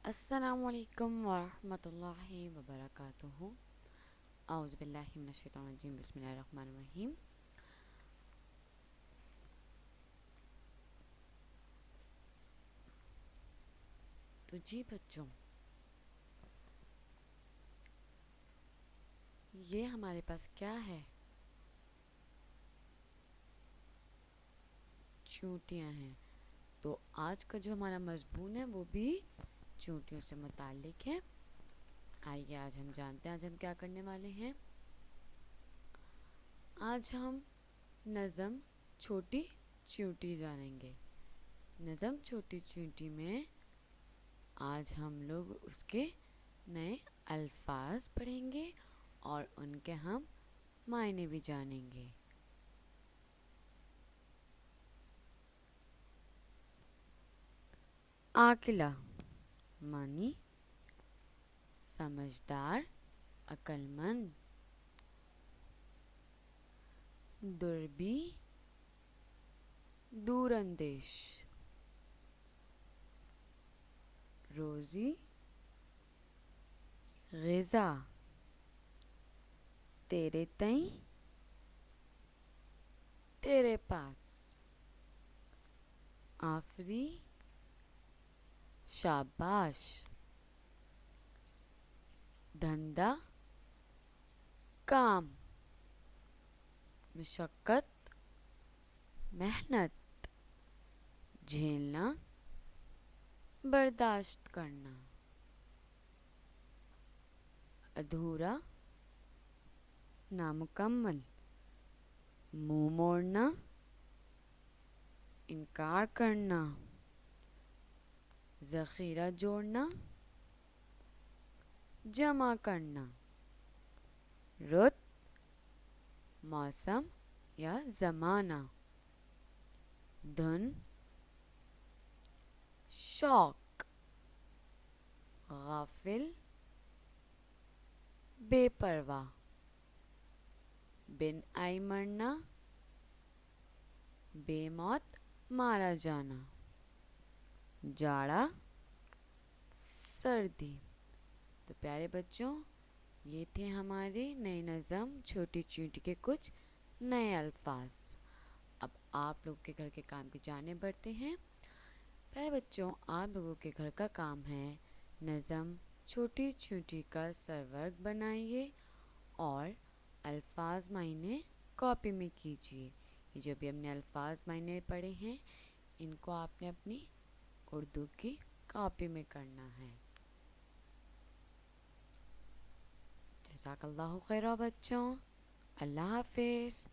السلام علیکم ورحمۃ اللہ وبرکاتہ۔ اعوذ باللہ من الشیطان الرجیم، بسم اللہ الرحمن الرحیم۔ تو جی بچوں، یہ ہمارے پاس کیا ہے؟ چونٹیاں ہیں۔ تو آج کا جو ہمارا مضمون ہے وہ بھی چونٹیوں سے متعلق ہے۔ آئیے آج ہم جانتے ہیں آج ہم کیا کرنے والے ہیں۔ آج ہم نظم چھوٹی چیونٹی جانیں گے۔ نظم چھوٹی چیونٹی میں آج ہم لوگ اس کے نئے الفاظ پڑھیں گے اور ان کے ہم معنی بھی جانیں گے۔ عاقلہ معنی سمجھدار، عقل مند۔ دربی دور اندیش۔ روزی غذا۔ تیرے تئیں تیرے پاس۔ آفری شاباش۔ دھندا کام۔ مشقت محنت۔ جھیلنا برداشت کرنا۔ ادھورا نامکمل۔ منہ موڑنا انکار کرنا۔ ذخیرہ جوڑنا جمع کرنا۔ رت موسم یا زمانہ۔ دھن شوق۔ غافل بے پرواہ۔ بن آئی مرنا بے موت مارا جانا۔ جاڑا سردی۔ تو پیارے بچوں، یہ تھے ہمارے نئے نظم چھوٹی چیونٹی کے کچھ نئے الفاظ۔ اب آپ لوگ کے گھر کے کام کی جانب بڑھتے ہیں۔ پیارے بچوں، آپ لوگوں کے گھر کا کام ہے نظم چھوٹی چیونٹی کا سرورق بنائیے اور الفاظ معنی کاپی میں کیجیے۔ یہ جو بھی ہم نے الفاظ معنی پڑھے ہیں ان کو آپ نے اپنی اردو کی کاپی میں کرنا ہے۔ جزاک اللہ خیرہ بچوں، اللہ حافظ۔